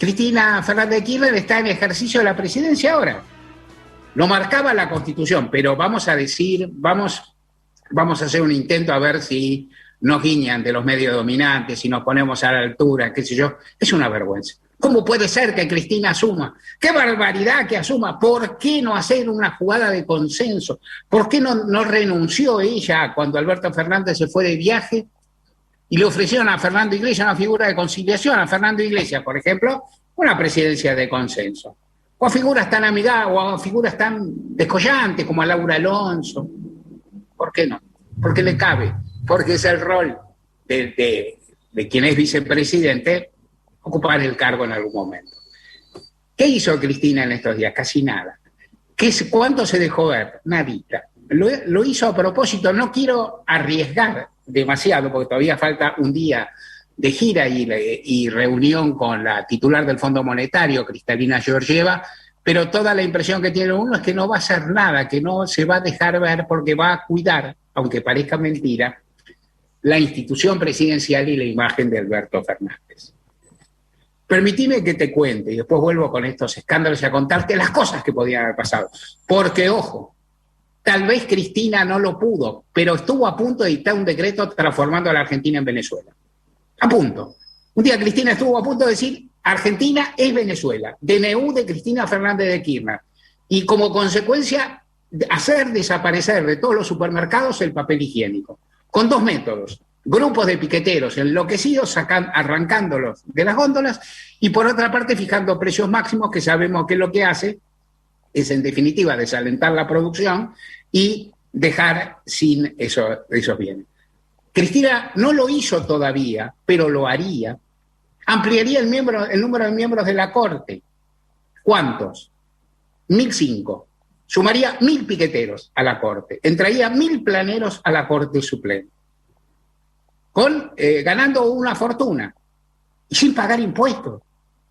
Cristina Fernández de Kirchner está en ejercicio de la presidencia ahora. Lo marcaba la Constitución, pero vamos a hacer un intento a ver si nos guiñan de los medios dominantes, si nos ponemos a la altura, qué sé yo. Es una vergüenza. ¿Cómo puede ser que Cristina asuma? ¡Qué barbaridad que asuma! ¿Por qué no hacer una jugada de consenso? ¿Por qué no renunció ella cuando Alberto Fernández se fue de viaje y le ofrecieron a Fernando Iglesias una figura de conciliación? A Fernando Iglesias, por ejemplo, una presidencia de consenso. O a figuras tan amigables, o a figuras tan descollantes como a Laura Alonso. ¿Por qué no? Porque le cabe, porque es el rol de quien es vicepresidente ocupar el cargo en algún momento. ¿Qué hizo Cristina en estos días? Casi nada. ¿Cuánto se dejó ver? Nadita. Lo hizo a propósito. No quiero arriesgar demasiado, porque todavía falta un día de gira y reunión con la titular del Fondo Monetario, Kristalina Georgieva, pero toda la impresión que tiene uno es que no va a hacer nada, que no se va a dejar ver porque va a cuidar, aunque parezca mentira, la institución presidencial y la imagen de Alberto Fernández. Permitime que te cuente, y después vuelvo con estos escándalos y a contarte las cosas que podían haber pasado. Porque, ojo, tal vez Cristina no lo pudo, pero estuvo a punto de dictar un decreto transformando a la Argentina en Venezuela. A punto. Un día Cristina estuvo a punto de decir, Argentina es Venezuela, DNU de Cristina Fernández de Kirchner. Y como consecuencia, hacer desaparecer de todos los supermercados el papel higiénico. Con dos métodos. Grupos de piqueteros enloquecidos arrancándolos de las góndolas y por otra parte fijando precios máximos que sabemos que lo que hace es en definitiva desalentar la producción y dejar sin esos bienes. Cristina no lo hizo todavía, pero lo haría. Ampliaría el número de miembros de la Corte. ¿Cuántos? 1.005. Sumaría 1.000 piqueteros a la Corte. Entraría 1.000 planeros a la Corte Suprema. Ganando una fortuna y sin pagar impuestos,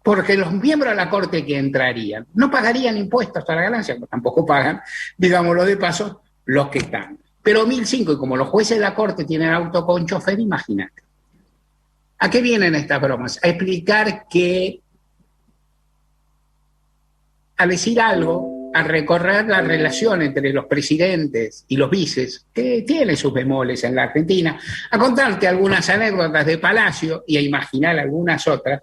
porque los miembros de la Corte que entrarían no pagarían impuestos a la ganancia, tampoco pagan, digámoslo de paso, los que están. Pero 1.005, y como los jueces de la Corte tienen auto con chofer, imagínate. ¿A qué vienen estas bromas? A explicar que al decir algo, a recorrer la relación entre los presidentes y los vices, que tiene sus bemoles en la Argentina, a contarte algunas anécdotas de Palacio y a imaginar algunas otras,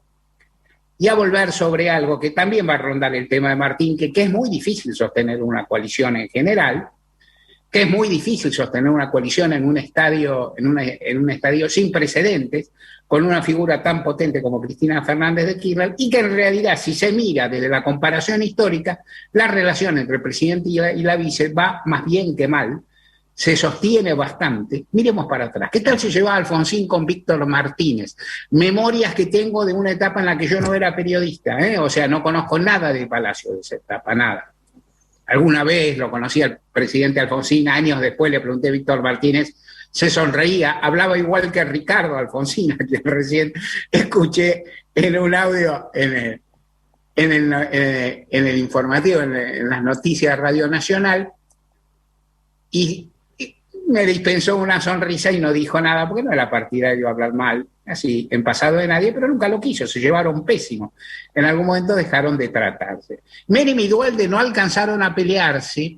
y a volver sobre algo que también va a rondar el tema de Martín, que es muy difícil sostener una coalición en general, que es muy difícil sostener una coalición en un estadio sin precedentes, con una figura tan potente como Cristina Fernández de Kirchner, y que en realidad, si se mira desde la comparación histórica, la relación entre el presidente y la vice va más bien que mal, se sostiene bastante. Miremos para atrás. ¿Qué tal se llevaba Alfonsín con Víctor Martínez? Memorias que tengo de una etapa en la que yo no era periodista, o sea, no conozco nada de Palacio de esa etapa, nada. Alguna vez lo conocí al presidente Alfonsín, años después le pregunté a Víctor Martínez, se sonreía, hablaba igual que Ricardo Alfonsín, que recién escuché en un audio en el informativo, en las noticias de Radio Nacional, y me dispensó una sonrisa y no dijo nada, porque no era partidario de hablar mal, así, en pasado de nadie, pero nunca lo quiso, se llevaron pésimo. En algún momento dejaron de tratarse. Menem y Duhalde no alcanzaron a pelearse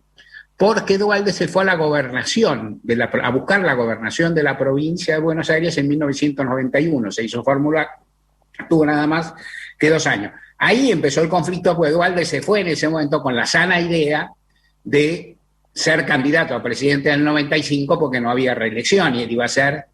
porque Duhalde se fue a la gobernación, a buscar la gobernación de la provincia de Buenos Aires en 1991. Se hizo fórmula, tuvo nada más que 2 años. Ahí empezó el conflicto, porque Duhalde se fue en ese momento con la sana idea de ser candidato a presidente del 95 porque no había reelección y él iba a ser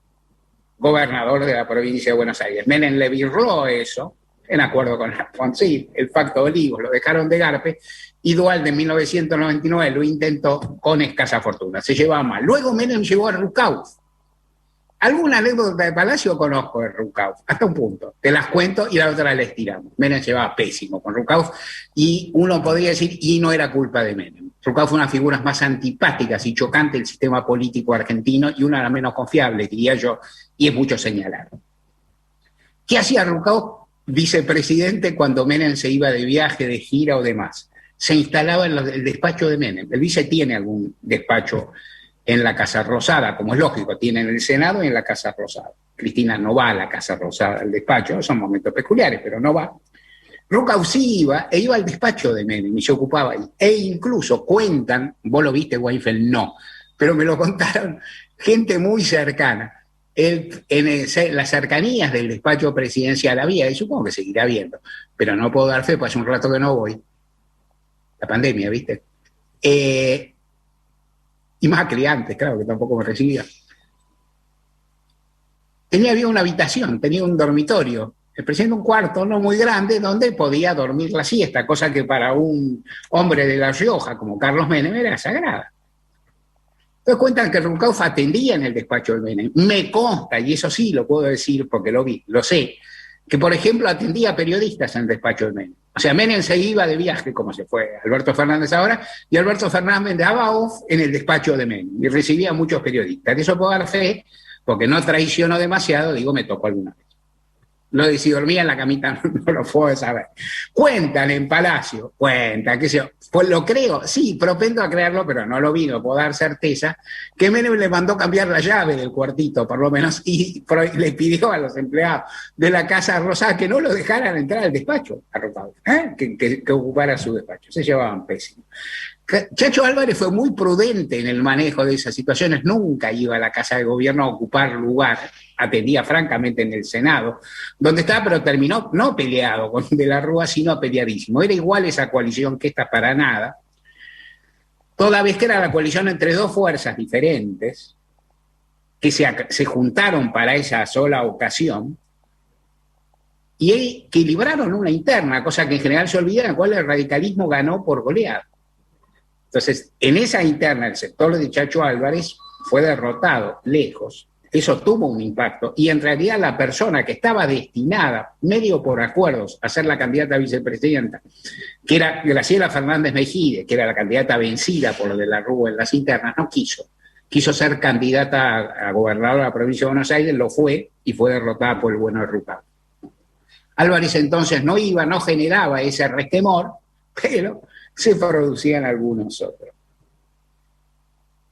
gobernador de la provincia de Buenos Aires. Menem le birló eso, en acuerdo con Alfonsín, el pacto de Olivos, lo dejaron de garpe, y Duhalde en 1999 lo intentó con escasa fortuna, se llevaba mal. Luego Menem llegó a Rucauf. Alguna anécdota de Palacio conozco de Rucauf, hasta un punto, te las cuento y la otra la estiramos. Menem llevaba pésimo con Rucauf y uno podría decir, y no era culpa de Menem. Rucauf fue una de las figuras más antipáticas y chocantes del sistema político argentino y una de las menos confiables, diría yo, y es mucho señalar. ¿Qué hacía Rucauf, vicepresidente, cuando Menem se iba de viaje, de gira o demás? Se instalaba en el despacho de Menem. El vice tiene algún despacho en la Casa Rosada, como es lógico, tiene en el Senado y en la Casa Rosada. Cristina no va a la Casa Rosada, al despacho, son momentos peculiares, pero no va. Rucau sí iba, e iba al despacho de Menem y se ocupaba ahí. E incluso cuentan, vos lo viste, Weinfeld, no, pero me lo contaron gente muy cercana. Las cercanías del despacho presidencial había, y supongo que seguirá habiendo, pero no puedo dar fe, pues hace un rato que no voy. La pandemia, ¿viste? Y más que antes, claro, que tampoco me recibía. Había una habitación, tenía un dormitorio, el presidente un cuarto no muy grande donde podía dormir la siesta, cosa que para un hombre de La Rioja como Carlos Menem era sagrada. Entonces cuentan que Rucauf atendía en el despacho de Menem. Me consta, y eso sí lo puedo decir porque lo vi, lo sé, que por ejemplo atendía periodistas en el despacho de Menem. O sea, Menem se iba de viaje, como se fue Alberto Fernández ahora, y Alberto Fernández daba off en el despacho de Menem y recibía a muchos periodistas. De eso puedo dar fe, porque no traiciono demasiado, digo, me tocó alguna vez. Lo de si dormía en la camita no lo puedo saber. Cuentan en Palacio, qué sé yo, pues lo creo, sí, propendo a creerlo, pero no lo vi, no puedo dar certeza, que Menem le mandó cambiar la llave del cuartito, por lo menos, y le pidió a los empleados de la Casa Rosada que no lo dejaran entrar al despacho, arropado, que ocupara su despacho. Se llevaban pésimo. Chacho Álvarez fue muy prudente en el manejo de esas situaciones, nunca iba a la Casa de Gobierno a ocupar lugar, atendía francamente en el Senado, donde estaba, pero terminó no peleado con De la Rúa, sino peleadísimo. Era igual esa coalición que esta para nada, toda vez que era la coalición entre dos fuerzas diferentes, que se juntaron para esa sola ocasión, y equilibraron una interna, cosa que en general se olvida, en la cual el radicalismo ganó por goleada. Entonces, en esa interna, el sector de Chacho Álvarez fue derrotado lejos. Eso tuvo un impacto. Y en realidad la persona que estaba destinada, medio por acuerdos, a ser la candidata a vicepresidenta, que era Graciela Fernández Mejide, que era la candidata vencida por lo de la Rúa en las internas, no quiso. Quiso ser candidata a gobernadora de la provincia de Buenos Aires, lo fue y fue derrotada por el bueno de Rucauf. Álvarez entonces no iba, no generaba ese resquemor, pero se producían algunos otros.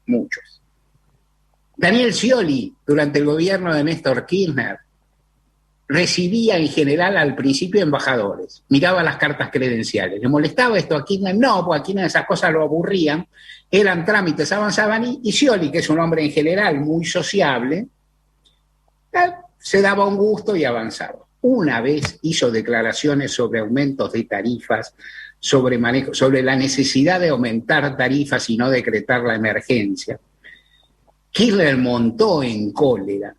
Muchos. Daniel Scioli, durante el gobierno de Néstor Kirchner, recibía en general al principio embajadores, miraba las cartas credenciales. ¿Le molestaba esto a Kirchner? No, porque a Kirchner esas cosas lo aburrían, eran trámites, avanzaban y Scioli, que es un hombre en general muy sociable, se daba un gusto y avanzaba. Una vez hizo declaraciones sobre aumentos de tarifas, sobre la necesidad de aumentar tarifas y no decretar la emergencia. Kirchner montó en cólera,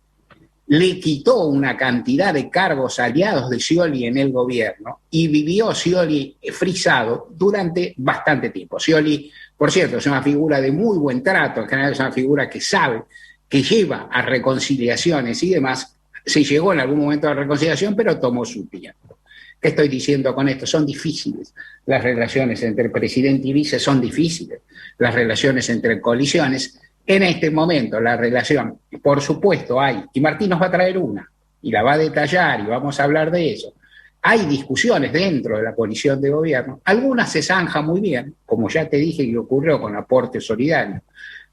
le quitó una cantidad de cargos aliados de Scioli en el gobierno y vivió Scioli frisado durante bastante tiempo. Scioli, por cierto, es una figura de muy buen trato, en general es una figura que sabe, que lleva a reconciliaciones y demás. Se llegó en algún momento a la reconciliación, pero tomó su tiempo. ¿Qué estoy diciendo con esto? Son difíciles. Las relaciones entre presidente y vice son difíciles. Las relaciones entre coaliciones. En este momento, la relación, por supuesto, hay, y Martín nos va a traer una, y la va a detallar, y vamos a hablar de eso. Hay discusiones dentro de la coalición de gobierno. Algunas se zanjan muy bien, como ya te dije que ocurrió con aporte solidario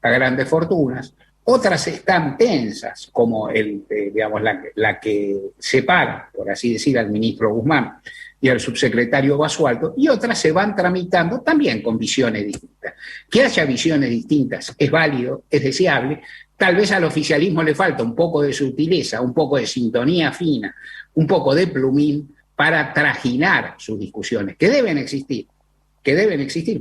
a grandes fortunas. Otras están tensas, como la que separa, por así decir, al ministro Guzmán y al subsecretario Basualdo, y otras se van tramitando también con visiones distintas. Que haya visiones distintas es válido, es deseable. Tal vez al oficialismo le falta un poco de sutileza, un poco de sintonía fina, un poco de plumín para trajinar sus discusiones, que deben existir,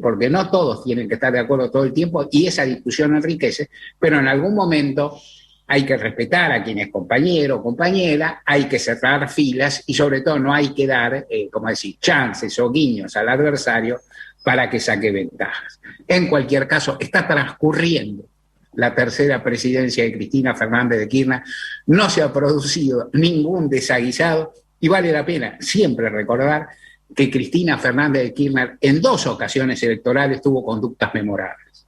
porque no todos tienen que estar de acuerdo todo el tiempo y esa discusión enriquece, pero en algún momento hay que respetar a quien es compañero o compañera, hay que cerrar filas y sobre todo no hay que dar, chances o guiños al adversario para que saque ventajas. En cualquier caso, está transcurriendo la tercera presidencia de Cristina Fernández de Kirchner, no se ha producido ningún desaguisado y vale la pena siempre recordar que Cristina Fernández de Kirchner en 2 ocasiones electorales tuvo conductas memorables.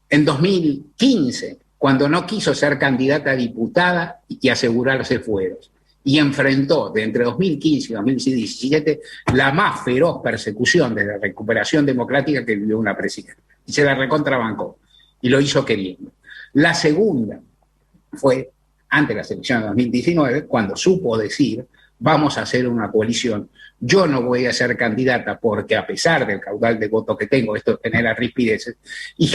En 2015, cuando no quiso ser candidata a diputada y asegurarse fueros, y enfrentó de entre 2015 y 2017 la más feroz persecución de la recuperación democrática que vivió una presidenta. Y se la recontrabancó, y lo hizo queriendo. La segunda fue, ante las elecciones de 2019, cuando supo decir, vamos a hacer una coalición. Yo no voy a ser candidata porque a pesar del caudal de votos que tengo, esto genera rispideces, y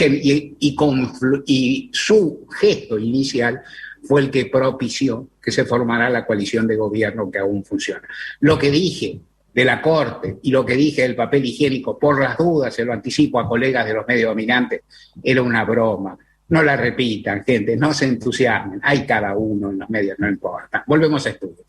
su gesto inicial fue el que propició que se formara la coalición de gobierno que aún funciona. Lo que dije de la Corte y lo que dije del papel higiénico, por las dudas, se lo anticipo a colegas de los medios dominantes, era una broma. No la repitan, gente, no se entusiasmen. Hay cada uno en los medios, no importa. Volvemos a estudios.